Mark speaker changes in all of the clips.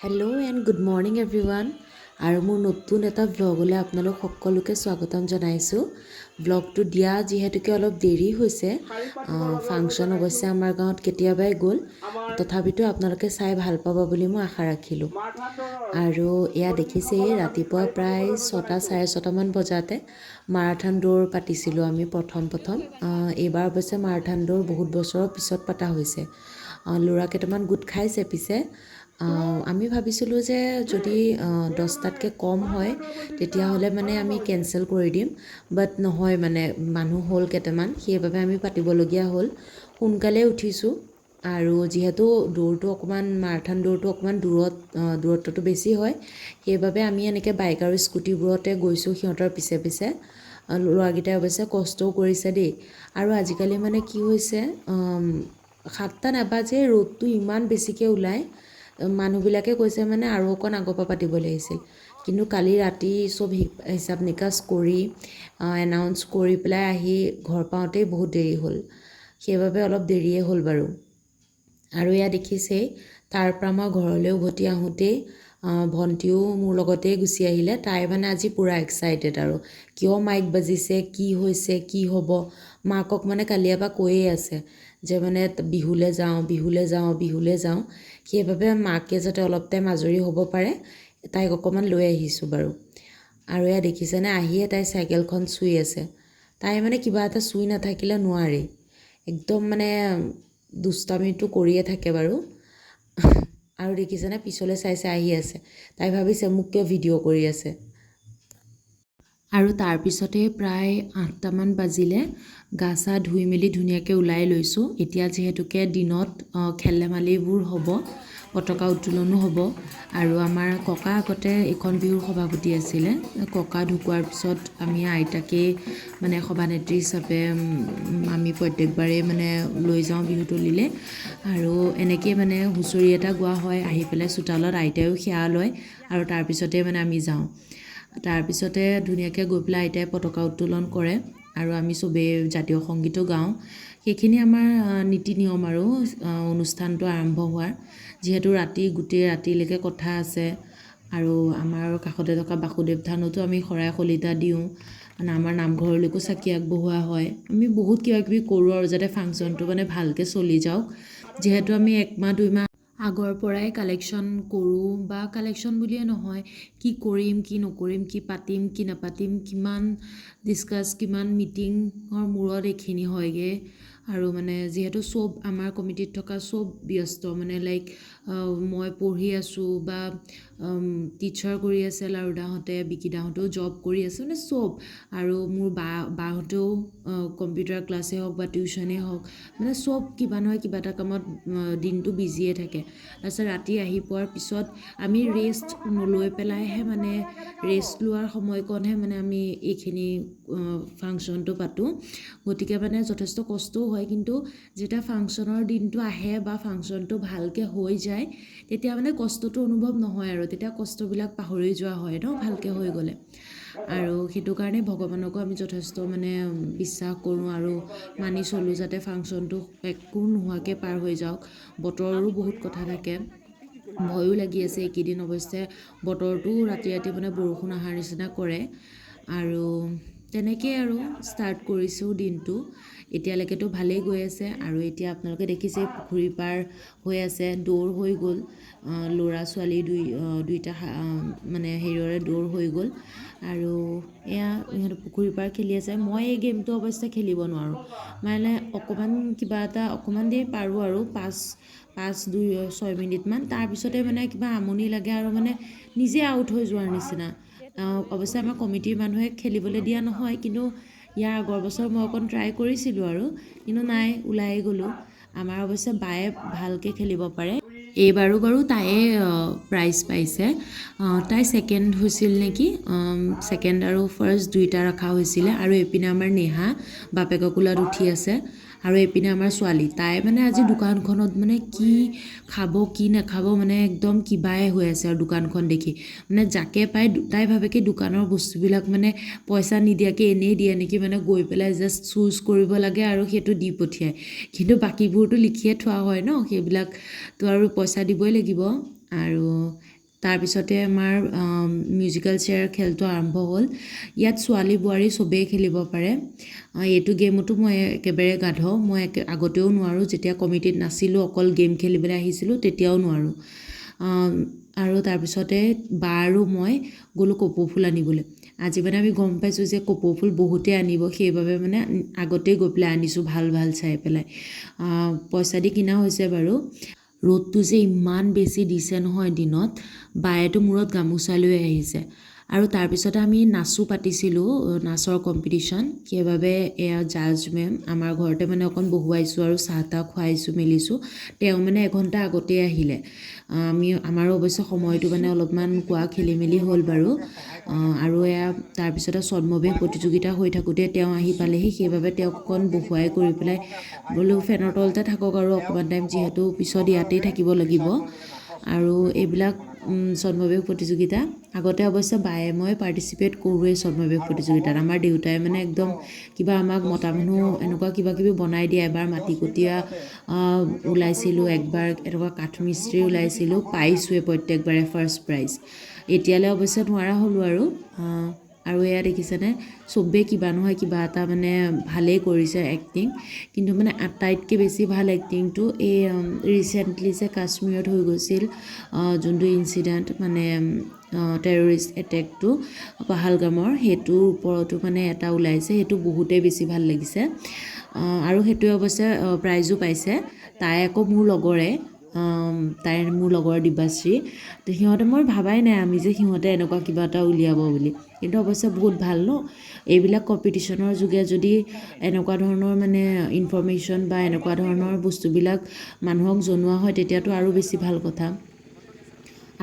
Speaker 1: Hello' and good morning everyone আৰু মোৰ নতুন এটা ভ্লগলৈ আপোনালোক সকলোকে স্বাগতম জনাইছোঁ। ভ্লগটো দিয়া যিহেতুকে অলপ দেৰি হৈছে, ফাংচন অৱশ্যে আমাৰ গাঁৱত কেতিয়াবাই গ'ল, তথাপিতো আপোনালোকে চাই ভাল পাব বুলি মই আশা ৰাখিলোঁ। আৰু এয়া দেখিছেই ৰাতিপুৱা প্ৰায় 6:30 বজাতে মাৰাথান দৌৰ পাতিছিলোঁ আমি প্ৰথম এইবাৰ অৱশ্যে মাৰাথান দৌৰ বহুত বছৰৰ পিছত পতা হৈছে। ল'ৰা কেইটামান গোট খাইছে পিছে। আমি ভাবিছিলোঁ যে যদি 10টাতকৈ কম হয় তেতিয়াহ'লে মানে আমি কেঞ্চেল কৰি দিম, বাট নহয়, মানে মানুহ হ'ল কেইটামান, সেইবাবে আমি পাতিবলগীয়া হ'ল। সোনকালে উঠিছোঁ আৰু যিহেতু দৌৰটো অকণমান মাৰাথান দৌৰটো অকণমান দূৰত্বটো বেছি হয়, সেইবাবে আমি এনেকৈ বাইক আৰু স্কুটিবোৰতে গৈছোঁ সিহঁতৰ পিছে পিছে। ল'ৰাকেইটাই অৱশ্যে কষ্টও কৰিছে দেই। আৰু আজিকালি মানে কি হৈছে, 7টা নাবাজে ৰ'দটো ইমান বেছিকৈ ওলায়, মানুহবিলাকে কৈছে মানে আৰু অকণ আগৰ পৰা পাতিব লাগিছিল। কিন্তু কালি ৰাতি চব হিচাপ নিকাচ কৰি এনাউন্স কৰি পেলাই আহি ঘৰ পাওঁতেই বহুত দেৰি হ'ল, সেইবাবে অলপ দেৰিয়ে হ'ল বাৰু। আৰু এয়া দেখিছেই, তাৰ পৰা মই ঘৰলৈ উভতি আহোঁতেই ভণ্টিও মোৰ লগতেই গুচি আহিলে। তাই মানে আজি পূৰা এক্সাইটেড আৰু কিয় মাইক বাজিছে, কি হৈছে, কি হ'ব, মাকক মানে কালিৰ পৰা কৈয়ে আছে যে মানে বিহুলৈ যাওঁ বিহুলৈ যাওঁ বিহুলৈ যাওঁ। সেইবাবে মাকে যাতে অলপ টাইম আজৰি হ'ব পাৰে তাইক অকণমান লৈ আহিছোঁ বাৰু। আৰু এয়া দেখিছেনে, আহিয়ে তাই চাইকেলখন চুই আছে। তাই মানে কিবা এটা চুই নাথাকিলে নোৱাৰে, একদম মানে দুষ্টামিটো কৰিয়ে থাকে বাৰু। আৰু দেখিছেনে পিছলৈ চাই চাই আহি আছে, তাই ভাবিছে মোক কিয় ভিডিঅ' কৰি আছে। আৰু তাৰপিছতে প্ৰায় 8টামান বাজিলে, গা চা ধুই মেলি ধুনীয়াকৈ ওলাই লৈছোঁ। এতিয়া যিহেতুকে দিনত খেল ধেমালিবোৰ হ'ব, পতাকা উত্তোলনো হ'ব। আৰু আমাৰ ককা আগতে এইখন বিহুৰ সভাপতি আছিলে। ককা ঢুকোৱাৰ পিছত আমি আইতাকেই মানে সভানেত্ৰী হিচাপে আমি প্ৰত্যেকবাৰেই মানে লৈ যাওঁ বিহুতলিলৈ। আৰু এনেকৈ মানে হুঁচৰি এটা গোৱা হয়, আহি পেলাই চোতালত আইতায়ো সেৱা লয় আৰু তাৰপিছতে মানে আমি যাওঁ। তাৰপিছতে ধুনীয়াকৈ গৈ পেলাই আইতাই পতাকা উত্তোলন কৰে আৰু আমি চবেই জাতীয় সংগীতো গাওঁ। সেইখিনি আমাৰ নীতি নিয়ম আৰু অনুষ্ঠানটো আৰম্ভ হোৱাৰ। যিহেতু গোটেই ৰাতিলৈকে কথা আছে আৰু আমাৰ কাষতে থকা বাসুদেৱ থানতো আমি শৰাই শলিতা দিওঁ, মানে আমাৰ নামঘৰলৈকো চাকি আগবঢ়োৱা হয়। আমি বহুত কিবা কিবি কৰোঁ আৰু যাতে ফাংচনটো মানে ভালকৈ চলি যাওক। যিহেতু আমি 1-2 মাহ আগৰ পৰাই কালেকশ্যন কৰোঁ, বা কালেকশ্যন বুলিয়ে নহয়, কি কৰিম কি নকৰিম, কি পাতিম কি নাপাতিম, কিমান ডিছকাছ, কিমান মিটিঙৰ মূৰত এইখিনি হয়গৈ। আৰু মানে যিহেতু চব আমাৰ কমিটিত থকা চব ব্যস্ত, মানে লাইক মই পঢ়ি আছোঁ বা টিচাৰ কৰি আছে লাৰুদাহঁতে, বিকিদাহঁতেও জব কৰি আছে, মানে চব। আৰু মোৰ বাহঁতেও কম্পিউটাৰ ক্লাছেই হওক বা টিউশ্যনেই হওক, মানে চব কিবা নহয় কিবা এটা কামত দিনটো বিজিয়ে থাকে। তাৰপিছত ৰাতি আহি পোৱাৰ পিছত আমি ৰেষ্ট নলৈ পেলাইহে, মানে ৰেষ্ট লোৱাৰ সময়কণহে মানে আমি এইখিনি ফাংচনটো পাতোঁ। গতিকে মানে যথেষ্ট কষ্টও হয়, কিন্তু যেতিয়া ফাংচনৰ দিনটো আহে বা ফাংচনটো ভালকৈ হৈ যায়, তেতিয়া মানে কষ্টটো অনুভৱ নহয় আৰু তেতিয়া কষ্টবিলাক পাহৰি যোৱা হয় ন ভালকৈ হৈ গ'লে। আৰু সেইটো কাৰণে ভগৱানকো আমি যথেষ্ট মানে বিশ্বাস কৰোঁ আৰু মানি চলোঁ যাতে ফাংচনটো একো নোহোৱাকৈ পাৰ হৈ যাওক। বতৰৰো বহুত কথা থাকে, ভয়ো লাগি আছে এইকেইদিন। অৱশ্যে বতৰটো ৰাতি মানে বৰষুণ অহাৰ নিচিনা কৰে। আৰু তেনেকৈ আৰু ষ্টাৰ্ট কৰিছোঁ দিনটো। এতিয়ালৈকেতো ভালেই গৈ আছে। আৰু এতিয়া আপোনালোকে দেখিছে পুখুৰী পাৰ হৈ আছে, দৌৰ হৈ গ'ল, ল'ৰা ছোৱালী দুইটা মানে হেৰিয়ৰে দৌৰ হৈ গ'ল। আৰু এয়া ইহঁতে পুখুৰী পাৰ খেলি আছে। মই এই গেমটো অৱশ্যে খেলিব নোৱাৰোঁ, মানে অকণমান কিবা এটা অকণমান দেৰি পাৰোঁ আৰু 5-6 মিনিটমান, তাৰপিছতে মানে কিবা আমনি লাগে আৰু মানে নিজে আউট হৈ যোৱাৰ নিচিনা। অৱশ্যে আমাৰ কমিটিৰ মানুহে খেলিবলৈ দিয়া নহয়, কিন্তু ইয়াৰ আগৰ বছৰ মই অকণ ট্ৰাই কৰিছিলোঁ আৰু, কিন্তু নাই, ওলাই গ'লোঁ। আমাৰ অৱশ্যে বায়ে ভালকৈ খেলিব পাৰে। এইবাৰো বাৰু তাইয়ে প্ৰাইজ পাইছে। তাই ছেকেণ্ড হৈছিল নেকি, ছেকেণ্ড আৰু ফাৰ্ষ্ট দুইটা ৰখা হৈছিলে। আৰু এইপিনে আমাৰ নেহা বাপেকৰ কোলাত উঠি আছে, আৰু এইপিনে আমাৰ ছোৱালী। তাই মানে আজি দোকানখনত মানে কি খাব কি নাখাব মানে একদম কিবাই হৈ আছে আৰু দোকানখন দেখি। মানে যাকে পায় তাই ভাবে কি দোকানৰ বস্তুবিলাক মানে পইচা নিদিয়াকৈ এনেই দিয়ে নেকি, মানে গৈ পেলাই জাষ্ট চুজ কৰিব লাগে আৰু সেইটো দি পঠিয়ায়। কিন্তু বাকীবোৰতো লিখিয়ে থোৱা হয় ন, সেইবিলাকতো আৰু পইচা দিবই লাগিব। আৰু তাৰপিছতে আমাৰ মিউজিকেল চেয়াৰ খেলটো আৰম্ভ হ'ল। ইয়াত ছোৱালী বোৱাৰী চবেই খেলিব পাৰে। এইটো গেমতো মই একেবাৰে গাধ। মই আগতেও নোৱাৰোঁ, যেতিয়া কমিটিত নাছিলোঁ অকল গেম খেলিবলৈ আহিছিলোঁ তেতিয়াও নোৱাৰোঁ। আৰু তাৰপিছতে বা আৰু মই গ'লোঁ কপৌ ফুল আনিবলৈ। আজি মানে আমি গম পাইছোঁ যে কপৌ ফুল বহুতেই আনিব, সেইবাবে মানে আগতেই গৈ পেলাই আনিছোঁ ভাল ভাল চাই পেলাই। পইচা দি কিনা হৈছে বাৰু। ৰ'দটো যে ইমান বেছি দিছে নহয় দিনত, বায়েতো মূৰত গামোচা লৈ আহিছে। আৰু তাৰপিছতে আমি নাচো পাতিছিলোঁ, নাচৰ কম্পিটিশ্যন। সেইবাবে এয়া জাজ মেম আমাৰ ঘৰতে মানে অকণ বহুৱাইছোঁ আৰু চাহ তাহ খুৱাইছোঁ মেলিছোঁ। তেওঁ মানে এঘণ্টা আগতেই আহিলে। আমাৰো অৱশ্যে সময়টো মানে অলপমান কোৱা খেলি মেলি হ'ল বাৰু। আৰু এয়া তাৰপিছতে ছদ্মবেশ প্ৰতিযোগিতা হৈ থাকোঁতে তেওঁ আহি পালেহি, সেইবাবে তেওঁক অকণ বহুৱাই কৰি পেলাই বোলো ফেনৰ তলতে থাকক আৰু অকণমান টাইম, যিহেতু পিছত ইয়াতেই থাকিব লাগিব। আৰু এইবিলাক ছদ্মবেশ প্ৰতিযোগিতা আগতে অৱশ্যে বায়ে মই পাৰ্টিচিপেট কৰোঁৱেই ছদ্মবেশ প্ৰতিযোগিতাত। আমাৰ দেউতাই মানে একদম কিবা আমাক মতা মানুহ এনেকুৱা কিবা কিবি বনাই দিয়ে। এবাৰ মাটিকটীয়া ওলাইছিলোঁ, একবাৰ এনেকুৱা কাঠমিস্ত্ৰী ওলাইছিলোঁ, পাইছোঁৱে প্ৰত্যেকবাৰে ফাৰ্ষ্ট প্ৰাইজ। এতিয়ালৈ অৱশ্যে নোৱাৰা হ'লোঁ আৰু এয়া দেখিছেনে, চবেই কিবা নহয় কিবা এটা মানে ভালেই কৰিছে এক্টিং। কিন্তু মানে আটাইতকৈ বেছি ভাল এক্টিংটো এই ৰিচেণ্টলি যে কাশ্মীৰত হৈ গৈছিল যোনটো ইনচিডেণ্ট, মানে টেৰৰিষ্ট এটেকটো পাহালগামৰ, সেইটোৰ ওপৰতো মানে এটা ওলাইছে, সেইটো বহুতেই বেছি ভাল লাগিছে। আৰু সেইটোৱে অৱশ্যে প্ৰাইজো পাইছে। তাই আকৌ মোৰ লগৰে, তাইৰ মোৰ লগৰ দিবাশ্ৰী। তো সিহঁতে, মই ভাবাই নাই আমি যে সিহঁতে এনেকুৱা কিবা এটা উলিয়াব বুলি। কিন্তু অৱশ্যে বহুত ভাল ন, এইবিলাক কম্পিটিশ্যনৰ যোগে যদি এনেকুৱা ধৰণৰ মানে ইনফৰমেশ্যন বা এনেকুৱা ধৰণৰ বস্তুবিলাক মানুহক জনোৱা হয় তেতিয়াতো আৰু বেছি ভাল কথা।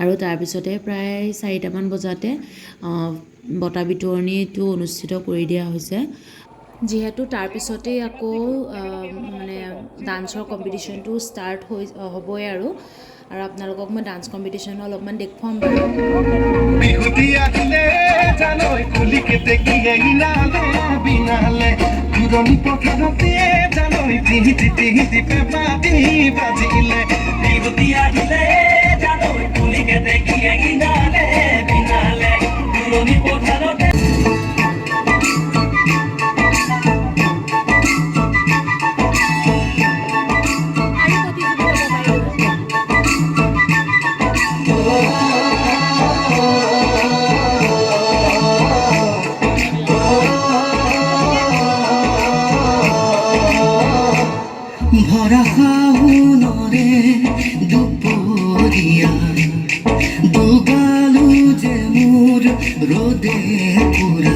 Speaker 1: আৰু তাৰপিছতে প্ৰায় 4টামান বজাতে বঁটা বিতৰণিটো অনুষ্ঠিত কৰি দিয়া হৈছে। যিহেতু তাৰপিছতেই আকৌ মানে ডান্সৰ কম্পিটিশ্যনটো ষ্টাৰ্ট হ'বই আৰু আপোনালোকক মই ডান্স কম্পিটিশ্যনৰ অলপমান দেখুৱাম বাৰু। বিহুতি আহিলে জানৈ কুলিকেতে কিনালে বিনালে পুৰণি পথাৰতে জানৈ তিহিতি তিহিতি পেপাতি বাজিলে। বিহুতি আহিলে জানৈ কুলিকেতে কিনালে বিনালে পুৰণি পথাৰতে। ভৰা শাওনৰে দুপৰীয়া দুগালো যে মোৰ ৰ'দে পুৰা।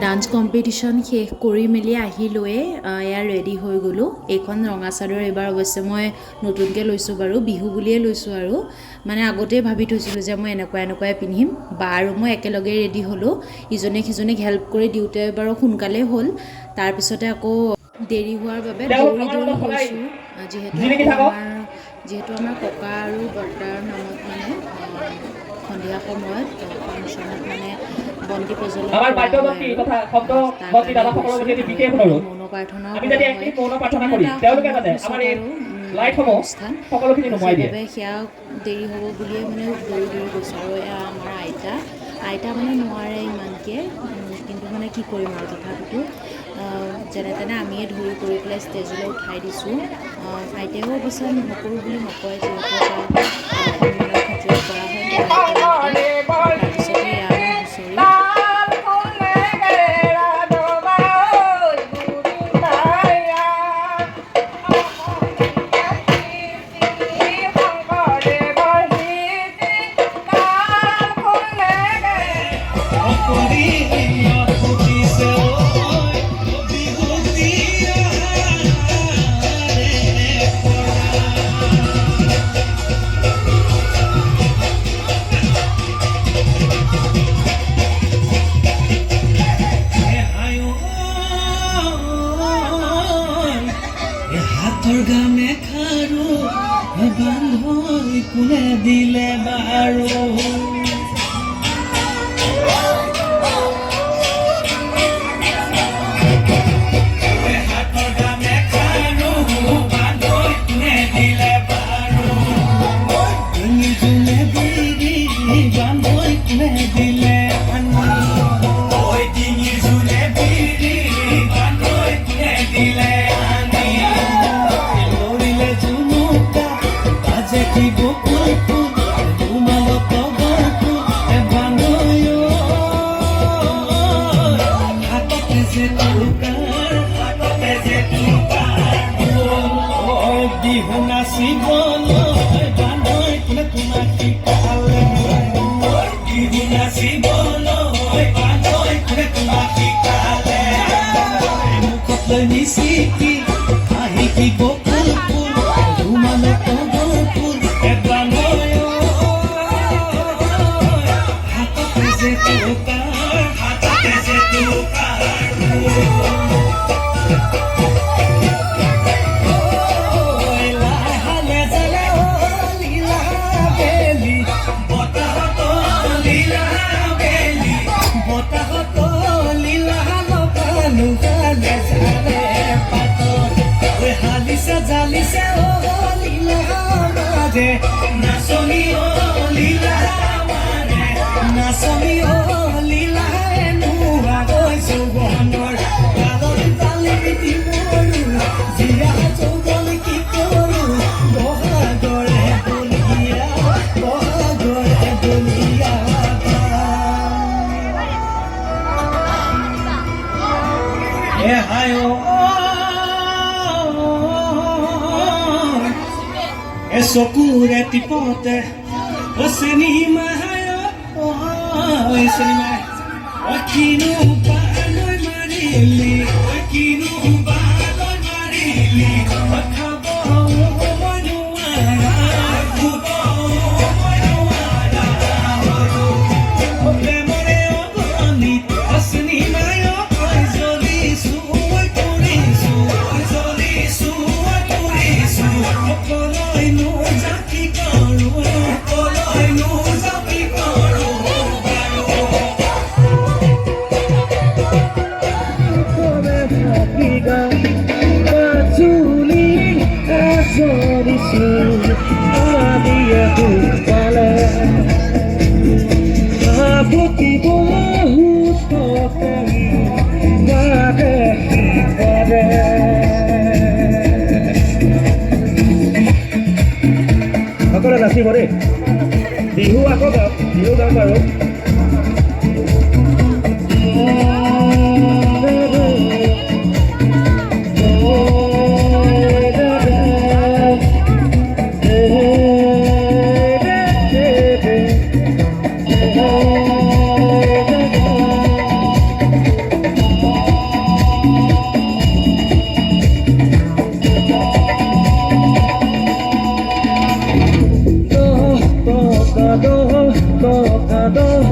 Speaker 1: ডান্স কম্পিটিশ্যন শেষ কৰি মেলি আহিলোৱে, এয়া ৰেডি হৈ গ'লোঁ। এইখন ৰঙা চাদৰ এইবাৰ অৱশ্যে মই নতুনকৈ লৈছোঁ বাৰু, বিহু বুলিয়ে লৈছোঁ আৰু মানে আগতেই ভাবি থৈছিলোঁ যে মই এনেকুৱাই পিন্ধিম। বা আৰু মই একেলগে ৰেডি হ'লোঁ, ইজনে সিজনীক হেল্প কৰি দিওঁতে বাৰু সোনকালেই হ'ল। তাৰপিছতে আকৌ দেৰি হোৱাৰ বাবে দৌৰি গৈছোঁ যিহেতু আমাৰ ককা আৰু বৰ্তাৰ নামত মানে সন্ধিয়া সময়ত ফাংচনত মানে বন্তি প্ৰজ্বলন মৌন প্ৰাৰ্থনা অনুষ্ঠান সেইবাবে সেয়া দেৰি হ'ব বুলিয়ে মানে দৌৰি গৈছোঁ আৰু এয়া আমাৰ আইতা মানে নোৱাৰে ইমানকৈ কিন্তু মানে কি কৰিম আৰু তথাপিতো যেনে তেনে আমিয়ে ধৰি কৰি পেলাই ষ্টেজলৈ উঠাই দিছোঁ আইতায়েও অৱশ্যে নকৰোঁ বুলি নকয় যিহেতু এটা খাতিৰত কৰা হয় তাৰপিছতে এয়া আমাৰ হুঁচৰি
Speaker 2: গামে খাৰু বান্ধৈ কোনে দিলে বাৰু Nisiki, ahiki gokul pul, rumano togol pul, ebanoyo. Hata teze tukar. Oila hale zale lila beli, bota hoto lila beli, bota hoto lila lokanu kane zale. Jalise oh lila mare nasoni oh lila mare nasoni oh lila enuwa oi subonor kador tali timoru jia chogol ki koru bohagore boliya e hayo Sokure tipote, o senima hayo, o senima, o kinu baloi marili, o kinu baloi marili, o kabo o manuara, kubo o manuara, o memore o goni, o senima yo, o zolisu, o purisu, o zolisu, o purisu, o koloi no. সকলে নাচিব দেই বিহু আকৌ বিহু গাম বাৰু do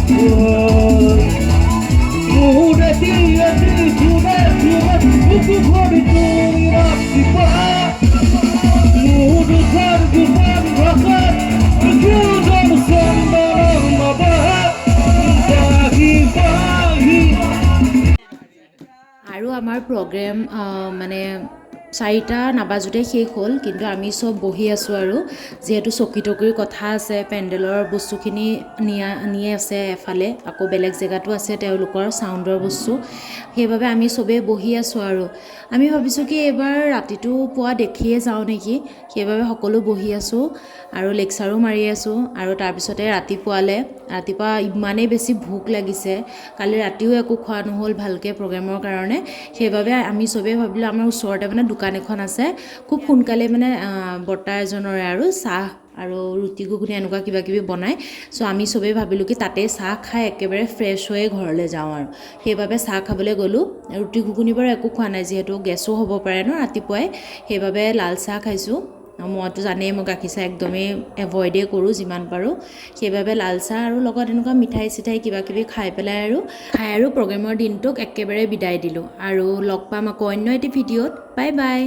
Speaker 1: আৰু আমাৰ programme মানে 4টা নাবাজোতে শেষ হ'ল কিন্তু আমি চব বহি আছোঁ আৰু যিহেতু চকী টকীৰ কথা আছে পেণ্ডেলৰ বস্তুখিনি নিয়ে আছে এফালে আকৌ বেলেগ জেগাতো আছে তেওঁলোকৰ চাউণ্ডৰ বস্তু সেইবাবে আমি চবেই বহি আছোঁ আৰু আমি ভাবিছোঁ কি এইবাৰ ৰাতিটো পুৱা দেখিয়ে যাওঁ নেকি সেইবাবে সকলো বহি আছোঁ আৰু লেকচাৰো মাৰি আছোঁ আৰু তাৰপিছতে ৰাতিপুৱা ইমানেই বেছি ভোক লাগিছে কালি ৰাতিও একো খোৱা নহ'ল ভালকৈ প্ৰগ্ৰেমৰ কাৰণে সেইবাবে আমি চবেই ভাবিলোঁ আমাৰ ওচৰতে মানে দোকান এখন আছে খুব সোনকালে মানে বৰ্তা এজনৰে আৰু চাহ আৰু ৰুটি ঘুগুনি এনেকুৱা কিবা কিবি বনায় চ' আমি চবেই ভাবিলোঁ কি তাতেই চাহ খাই একেবাৰে ফ্ৰেছ হৈয়ে ঘৰলৈ যাওঁ আৰু সেইবাবে চাহ খাবলৈ গ'লোঁ ৰুটি ঘুগুনি বাৰু একো খোৱা নাই যিহেতু গেছো হ'ব পাৰে ন ৰাতিপুৱাই সেইবাবে লাল চাহ খাইছোঁ মইতো জানেই মই গাখীৰ চাহ একদমেই এভইডেই কৰোঁ যিমান পাৰোঁ সেইবাবে লাল চাহ আৰু লগত এনেকুৱা মিঠাই চিঠাই কিবা কিবি খাই পেলাই আৰু প্ৰগ্ৰেমৰ দিনটোক একেবাৰে বিদায় দিলোঁ আৰু লগ পাম আকৌ অন্য এটি ভিডিঅ'ত বাই বাই